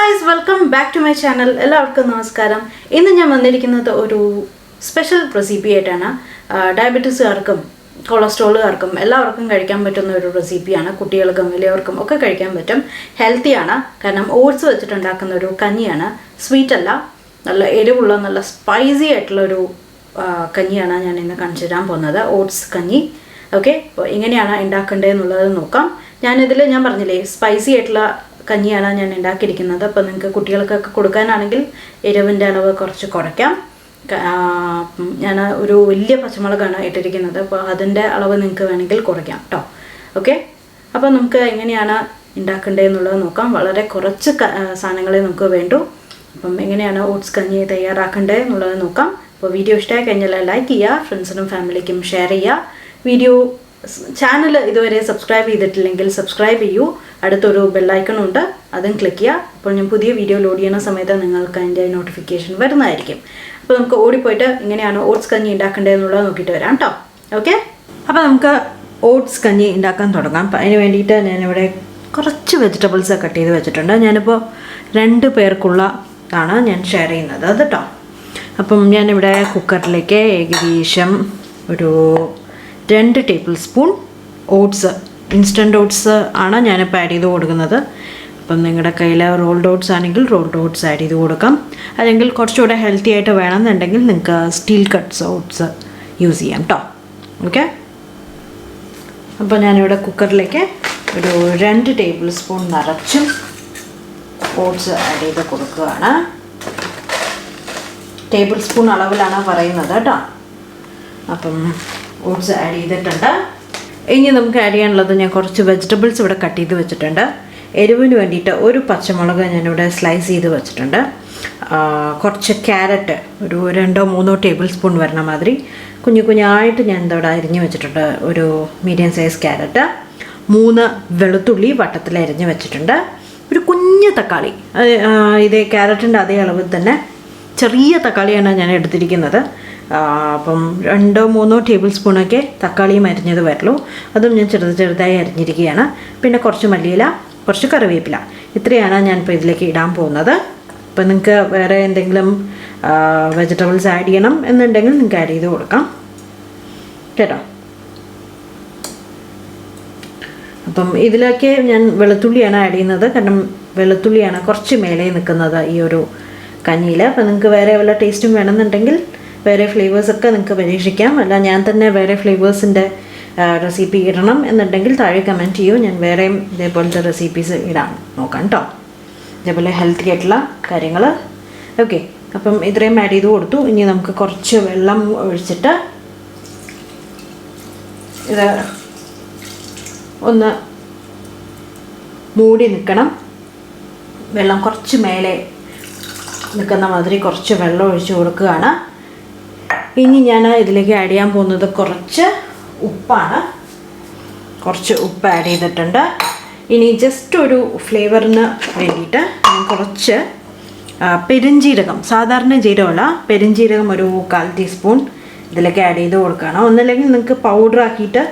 guys, welcome back to my channel. എല്ലാവർക്കും നമസ്കാരം. ഇന്ന് ഞാൻ വന്നിരിക്കുന്നത് ഒരു സ്പെഷ്യൽ റെസിപ്പി ആയിട്ടാണ്. ഡയബറ്റീസുകാർക്കും കൊളസ്ട്രോളുകാർക്കും എല്ലാവർക്കും കഴിക്കാൻ പറ്റുന്ന ഒരു റെസിപ്പിയാണ്. കുട്ടികൾക്കും വലിയവർക്കും ഒക്കെ കഴിക്കാൻ പറ്റും. ഹെൽത്തിയാണ്. കാരണം ഓട്സ് വെച്ചിട്ടുണ്ടാക്കുന്ന ഒരു കഞ്ഞിയാണ്. സ്വീറ്റ് അല്ല, നല്ല എരിവുള്ള നല്ല സ്പൈസി ആയിട്ടുള്ള ഒരു കഞ്ഞിയാണ് ഞാൻ ഇന്ന് കാണിച്ചു തരാൻ പോകുന്നത്. ഓട്സ് കഞ്ഞി. ഓക്കെ, അപ്പോൾ എങ്ങനെയാണ് ഉണ്ടാക്കേണ്ടതെന്നുള്ളത് നോക്കാം. ഞാൻ പറഞ്ഞില്ലേ, സ്പൈസി ആയിട്ടുള്ള കഞ്ഞിയാണ് ഞാൻ ഉണ്ടാക്കിയിരിക്കുന്നത്. അപ്പോൾ നിങ്ങൾക്ക് കുട്ടികൾക്കൊക്കെ കൊടുക്കാനാണെങ്കിൽ എരിവിൻ്റെ അളവ് കുറച്ച് കുറയ്ക്കാം. ഞാൻ ഒരു വലിയ പച്ചമുളകാണ് ഇട്ടിരിക്കുന്നത്, അപ്പോൾ അതിൻ്റെ അളവ് നിങ്ങൾക്ക് വേണമെങ്കിൽ കുറയ്ക്കാം കേട്ടോ. ഓക്കെ, അപ്പോൾ നമുക്ക് എങ്ങനെയാണ് ഉണ്ടാക്കേണ്ടതെന്നുള്ളത് നോക്കാം. വളരെ കുറച്ച് സാധനങ്ങളെ നമുക്ക് വേണ്ടൂ. അപ്പം എങ്ങനെയാണ് ഓട്സ് കഞ്ഞി തയ്യാറാക്കേണ്ടത് എന്നുള്ളത് നോക്കാം. അപ്പോൾ വീഡിയോ ഇഷ്ടമായി കഴിഞ്ഞാൽ ലൈക്ക് ചെയ്യുക, ഫ്രണ്ട്സിനും ഫാമിലിക്കും ഷെയർ ചെയ്യുക. ചാനൽ ഇതുവരെ സബ്സ്ക്രൈബ് ചെയ്തിട്ടില്ലെങ്കിൽ സബ്സ്ക്രൈബ് ചെയ്യൂ. അടുത്തൊരു ബെല്ലൈക്കണുണ്ട്, അതും ക്ലിക്ക് ചെയ്യുക. അപ്പോൾ ഞാൻ പുതിയ വീഡിയോ ലോഡ് ചെയ്യുന്ന സമയത്ത് നിങ്ങൾക്ക് അതിൻ്റെ നോട്ടിഫിക്കേഷൻ വരുന്നതായിരിക്കും. അപ്പോൾ നമുക്ക് ഓടിപ്പോയിട്ട് എങ്ങനെയാണ് ഓട്സ് കഞ്ഞി ഉണ്ടാക്കേണ്ടതെന്നുള്ളത് നോക്കിയിട്ട് വരാം കേട്ടോ. ഓക്കെ, അപ്പോൾ നമുക്ക് ഓട്സ് കഞ്ഞി ഉണ്ടാക്കാൻ തുടങ്ങാം. അപ്പോൾ അതിന് വേണ്ടിയിട്ട് ഞാനിവിടെ കുറച്ച് വെജിറ്റബിൾസ് കട്ട് ചെയ്ത് വെച്ചിട്ടുണ്ട്. ഞാനിപ്പോൾ 2 പേർക്കുള്ളതാണ് ഞാൻ ഷെയർ ചെയ്യുന്നത് അത് കേട്ടോ. അപ്പം ഞാനിവിടെ കുക്കറിലേക്ക് ഏകദേശം ഒരു 2 table spoon oats, instant oats ആണ് ഞാനിപ്പോൾ ആഡ് ചെയ്ത് കൊടുക്കുന്നത്. അപ്പം നിങ്ങളുടെ കയ്യിൽ റോൾഡ് ഓട്സ് ആണെങ്കിൽ റോൾഡ് ഓട്സ് ആഡ് ചെയ്ത് കൊടുക്കാം. അല്ലെങ്കിൽ കുറച്ചുകൂടെ ഹെൽത്തി ആയിട്ട് വേണമെന്നുണ്ടെങ്കിൽ നിങ്ങൾക്ക് സ്റ്റീൽ കട്ട്സ് ഓട്സ് യൂസ് ചെയ്യാം കേട്ടോ. ഓക്കെ, അപ്പോൾ ഞാനിവിടെ കുക്കറിലേക്ക് ഒരു 2 ടേബിൾ സ്പൂൺ നിറച്ചും ഓട്സ് ആഡ് ചെയ്ത് കൊടുക്കുകയാണ്. ടേബിൾ സ്പൂൺ അളവിലാണ് പറയുന്നത് കേട്ടോ. അപ്പം ഓട്സ് ആഡ് ചെയ്തിട്ടുണ്ട്. ഇനി നമുക്ക് ആഡ് ചെയ്യാനുള്ളത്, ഞാൻ കുറച്ച് വെജിറ്റബിൾസ് ഇവിടെ കട്ട് ചെയ്ത് വെച്ചിട്ടുണ്ട്. എരിവിന് വേണ്ടിയിട്ട് ഒരു പച്ചമുളക് ഞാനിവിടെ സ്ലൈസ് ചെയ്ത് വെച്ചിട്ടുണ്ട്. കുറച്ച് ക്യാരറ്റ് ഒരു 2-3 ടേബിൾ സ്പൂൺ വരണ മാതിരി കുഞ്ഞായിട്ട് ഞാൻ ഇവിടെ അരിഞ്ഞ് വെച്ചിട്ടുണ്ട്. ഒരു മീഡിയം സൈസ് ക്യാരറ്റ്, 3 വെളുത്തുള്ളി വട്ടത്തിൽ അരിഞ്ഞ് വെച്ചിട്ടുണ്ട്. ഒരു കുഞ്ഞ് തക്കാളി, ഇതേ ക്യാരറ്റിൻ്റെ അതേ അളവിൽ തന്നെ ചെറിയ തക്കാളിയാണ് ഞാൻ എടുത്തിരിക്കുന്നത്. അപ്പം 2-3 ടേബിൾ സ്പൂണൊക്കെ തക്കാളിയും അരിഞ്ഞത് വരുള്ളൂ. അതും ഞാൻ ചെറുതായി അരിഞ്ഞിരിക്കുകയാണ്. പിന്നെ കുറച്ച് മല്ലിയില, കുറച്ച് കറിവേപ്പില, ഇത്രയാണ് ഞാനിപ്പോൾ ഇതിലേക്ക് ഇടാൻ പോകുന്നത്. അപ്പോൾ നിങ്ങൾക്ക് വേറെ എന്തെങ്കിലും വെജിറ്റബിൾസ് ആഡ് ചെയ്യണം എന്നുണ്ടെങ്കിൽ നിങ്ങൾക്ക് ആഡ് ചെയ്ത് കൊടുക്കാം കേട്ടോ. അപ്പം ഇതിലേക്ക് ഞാൻ വെളുത്തുള്ളിയാണ് ആഡ് ചെയ്യുന്നത്. കാരണം വെളുത്തുള്ളിയാണ് കുറച്ച് മേലെ നിൽക്കുന്നത് ഈ ഒരു കഞ്ഞിയിൽ. അപ്പോൾ നിങ്ങൾക്ക് വേറെ വല്ല ടേസ്റ്റും വേണമെന്നുണ്ടെങ്കിൽ വേറെ ഫ്ലേവേഴ്സൊക്കെ നിങ്ങൾക്ക് പരീക്ഷിക്കാം. അല്ല ഞാൻ തന്നെ വേറെ ഫ്ലേവേഴ്സിൻ്റെ റെസിപ്പി ഇടണം എന്നുണ്ടെങ്കിൽ താഴെ കമൻറ്റ് ചെയ്യൂ. ഞാൻ വേറെയും ഇതേപോലത്തെ റെസിപ്പീസ് ഇടാൻ നോക്കാം കേട്ടോ, ഇതേപോലെ ഹെൽത്തി ആയിട്ടുള്ള കാര്യങ്ങൾ. ഓക്കെ, അപ്പം ഇത്രയും ആഡ് ചെയ്ത് കൊടുത്തു. ഇനി നമുക്ക് കുറച്ച് വെള്ളം ഒഴിച്ചിട്ട് ഇത് ഒന്ന് മൂടി നിൽക്കണം. വെള്ളം കുറച്ച് മേലെ നിൽക്കുന്ന മാതിരി കുറച്ച് വെള്ളം ഒഴിച്ച് കൊടുക്കുകയാണ്. ഇനി ഞാൻ ഇതിലേക്ക് ആഡ് ചെയ്യാൻ പോകുന്നത് കുറച്ച് ഉപ്പാണ്. കുറച്ച് ഉപ്പ് ആഡ് ചെയ്തിട്ടുണ്ട്. ഇനി ജസ്റ്റ് ഒരു ഫ്ലേവറിന് വേണ്ടിയിട്ട് ഞാൻ കുറച്ച് പെരുംജീരകം, സാധാരണ ജീരകമല്ല, പെരുംജീരകം ഒരു 1/4 ടീസ്പൂൺ ഇതിലേക്ക് ആഡ് ചെയ്ത് കൊടുക്കണം. ഒന്നല്ലെങ്കിൽ നിങ്ങൾക്ക് പൗഡർ ആക്കിയിട്ട്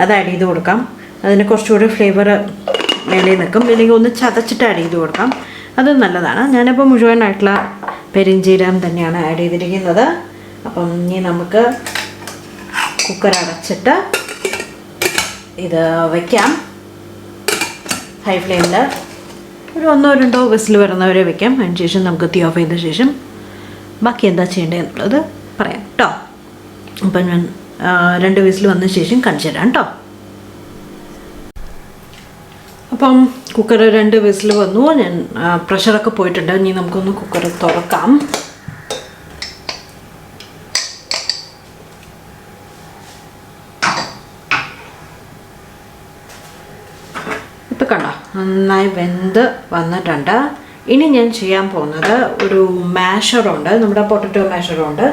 അത് ആഡ് ചെയ്ത് കൊടുക്കാം. അതിന് കുറച്ചുകൂടി ഫ്ലേവർ മേലെ നിൽക്കും. അല്ലെങ്കിൽ ഒന്ന് ചതച്ചിട്ട് ആഡ് ചെയ്ത് കൊടുക്കാം, അത് നല്ലതാണ്. ഞാനിപ്പോൾ മുഴുവനായിട്ടുള്ള പെരുംജീരകം തന്നെയാണ് ആഡ് ചെയ്തിരിക്കുന്നത്. അപ്പം ഇനി നമുക്ക് കുക്കർ അടച്ചിട്ട് ഇത് വയ്ക്കാം. ഹൈ ഫ്ലെയിമിൽ ഒരു 1-2 വിസിൽ വരുന്നവരെ വയ്ക്കാം. അതിന് ശേഷം നമുക്ക് തീ ഓഫ് ചെയ്ത ശേഷം ബാക്കി എന്താ ചെയ്യേണ്ടതെന്നുള്ളത് പറയാം കേട്ടോ. അപ്പം ഞാൻ 2 വിസിൽ വന്ന ശേഷം കാണിച്ചു തരാം കേട്ടോ. അപ്പം കുക്കർ 2 വിസിൽ വന്നു. ഞാൻ പ്രഷറൊക്കെ പോയിട്ടുണ്ട്. ഇനി നമുക്കൊന്ന് കുക്കർ തുറക്കാം. ഇപ്പം കണ്ടോ, നന്നായി വെന്ത് വന്നിട്ടുണ്ട്. ഇനി ഞാൻ ചെയ്യാൻ പോകുന്നത്, ഒരു മാഷറുണ്ട്, നമ്മുടെ പൊട്ടറ്റോ മാഷറുണ്ട്.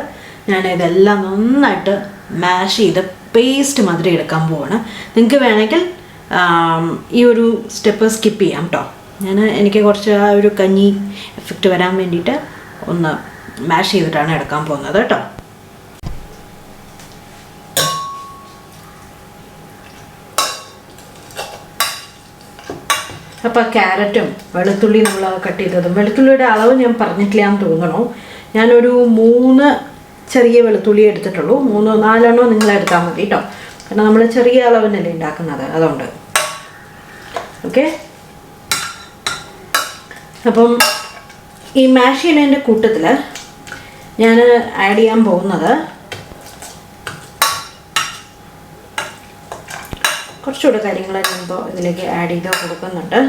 ഞാനിതെല്ലാം നന്നായിട്ട് മാഷ് ചെയ്ത് പേസ്റ്റ് മാതിരി എടുക്കാൻ പോവാണ്. നിങ്ങൾക്ക് വേണമെങ്കിൽ ഈ ഒരു സ്റ്റെപ്പ് സ്കിപ്പ് ചെയ്യാം കേട്ടോ. എനിക്ക് കുറച്ച് ആ ഒരു കഞ്ഞി എഫക്റ്റ് വരാൻ വേണ്ടിയിട്ട് ഒന്ന് മാഷ് ചെയ്തിട്ടാണ് എടുക്കാൻ പോകുന്നത് കേട്ടോ. അപ്പോൾ ക്യാരറ്റും വെളുത്തുള്ളി നമ്മൾ കട്ട് ചെയ്തതും, വെളുത്തുള്ളിയുടെ അളവ് ഞാൻ പറഞ്ഞിട്ടില്ല എന്ന് തോന്നണു. ഞാനൊരു 3 ചെറിയ വെളുത്തുള്ളി എടുത്തിട്ടുള്ളൂ. 3-4 നിങ്ങൾ എടുത്താൽ മതി കേട്ടോ. കാരണം നമ്മൾ ചെറിയ അളവിനല്ലേ ഉണ്ടാക്കുന്നത്, അതുകൊണ്ട്. ഓക്കെ, അപ്പം ഈ മാഷ് ചെയ്യുന്നതിൻ്റെ കൂട്ടത്തിൽ ഞാൻ ആഡ് ചെയ്യാൻ പോകുന്നത് കുറച്ചുകൂടെ കാര്യങ്ങൾ ഞാനിപ്പോൾ ഇതിലേക്ക് ആഡ് ചെയ്ത് കൊടുക്കുന്നുണ്ട്.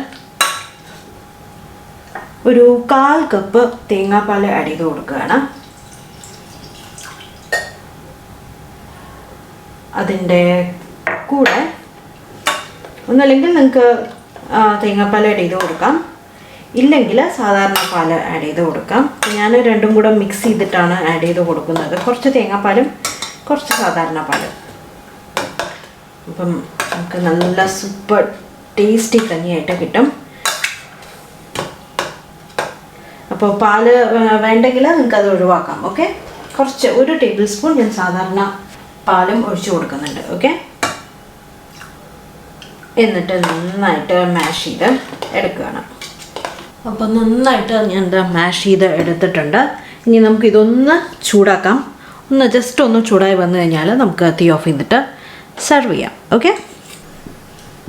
ഒരു 1/4 കപ്പ് തേങ്ങാപ്പാൽ ആഡ് ചെയ്ത് കൊടുക്കുകയാണ്. അതിൻ്റെ കൂടെ ഒന്നല്ലെങ്കിൽ നിങ്ങൾക്ക് തേങ്ങാപ്പാൽ ആഡ് ചെയ്ത് കൊടുക്കാം, ഇല്ലെങ്കിൽ സാധാരണ പാൽ ആഡ് ചെയ്ത് കൊടുക്കാം. ഞാൻ രണ്ടും കൂടെ മിക്സ് ചെയ്തിട്ടാണ് ആഡ് ചെയ്ത് കൊടുക്കുന്നത്. കുറച്ച് തേങ്ങാപ്പാലും കുറച്ച് സാധാരണ പാലും. അപ്പം നമുക്ക് നല്ല സൂപ്പർ ടേസ്റ്റി കഞ്ഞിയായിട്ട് കിട്ടും. അപ്പോൾ പാല് വേണ്ടെങ്കിൽ നിങ്ങൾക്ക് അത് ഒഴിവാക്കാം. ഓക്കെ, കുറച്ച് 1 ടേബിൾ സ്പൂൺ ഞാൻ സാധാരണ പാലും ഒഴിച്ചു കൊടുക്കുന്നുണ്ട്. ഓക്കെ, എന്നിട്ട് നന്നായിട്ട് മാഷ് ചെയ്ത് എടുക്കുകയാണ്. അപ്പോൾ നന്നായിട്ട് ഞാൻ മാഷ് ചെയ്ത് എടുത്തിട്ടുണ്ട്. ഇനി നമുക്കിതൊന്ന് ചൂടാക്കാം. ജസ്റ്റ് ഒന്ന് ചൂടായി വന്നു കഴിഞ്ഞാൽ നമുക്ക് തീ ഓഫ് ചെയ്തിട്ട് സെർവ് ചെയ്യാം. ഓക്കെ,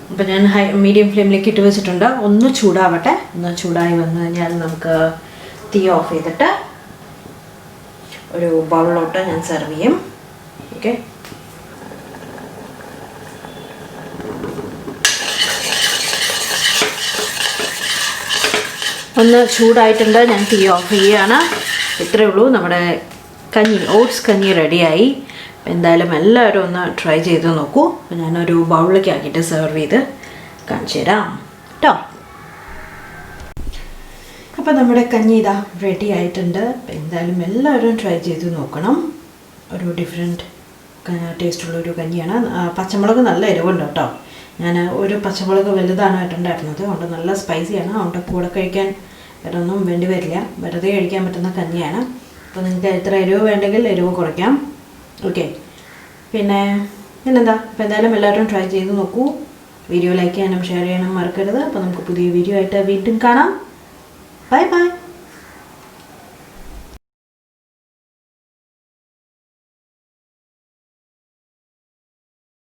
അപ്പോൾ ഞാൻ മീഡിയം ഫ്ലെയിമിലേക്ക് ഇട്ട് വെച്ചിട്ടുണ്ട്. ഒന്ന് ചൂടാവട്ടെ. ഒന്ന് ചൂടായി വന്നു കഴിഞ്ഞാൽ നമുക്ക് തീ ഓഫ് ചെയ്തിട്ട് ഒരു ബൗളിലോട്ട് ഞാൻ സെർവ് ചെയ്യും. ഓക്കെ, ഒന്ന് ചൂടായിട്ടുണ്ട്. ഞാൻ തീ ഓഫ് ചെയ്യുകയാണ്. ഇത്രയേ ഉള്ളൂ, നമ്മുടെ കഞ്ഞി, ഓട്സ് കഞ്ഞി റെഡിയായി. എന്തായാലും എല്ലാവരും ഒന്ന് ട്രൈ ചെയ്ത് നോക്കൂ. ഞാനൊരു ബൗളിലേക്ക് ആക്കിയിട്ട് സെർവ് ചെയ്ത് കാണിച്ചു തരാം കേട്ടോ. അപ്പോൾ നമ്മുടെ കഞ്ഞി ഇതാ റെഡി ആയിട്ടുണ്ട്. എന്തായാലും എല്ലാവരും ട്രൈ ചെയ്ത് നോക്കണം. ഒരു ഡിഫറെൻറ്റ് ടേസ്റ്റുള്ളൊരു കഞ്ഞിയാണ്. പച്ചമുളക് നല്ല എരിവുണ്ട് കേട്ടോ. ഞാൻ ഒരു പച്ചമുളക് വലുതാണ് ഇട്ടുണ്ടായിരുന്നത്, അതുകൊണ്ട് നല്ല സ്പൈസിയാണ്. അതുകൊണ്ട് കൂടെ കഴിക്കാൻ വേറൊന്നും വേണ്ടി വരില്ല, വെറുതെ കഴിക്കാൻ പറ്റുന്ന കഞ്ഞിയാണ്. അപ്പോൾ നിങ്ങൾക്ക് എത്ര എരിവ് വേണ്ടെങ്കിൽ എരിവ് കുറയ്ക്കാം. ഓക്കെ, പിന്നെന്താ, അപ്പോൾ എന്തായാലും എല്ലാവരും ട്രൈ ചെയ്ത് നോക്കൂ. വീഡിയോ ലൈക്ക് ചെയ്യാനും ഷെയർ ചെയ്യാനും മറക്കരുത്. അപ്പോൾ നമുക്ക് പുതിയ വീഡിയോ ആയിട്ട് വീണ്ടും കാണാം. Bye bye.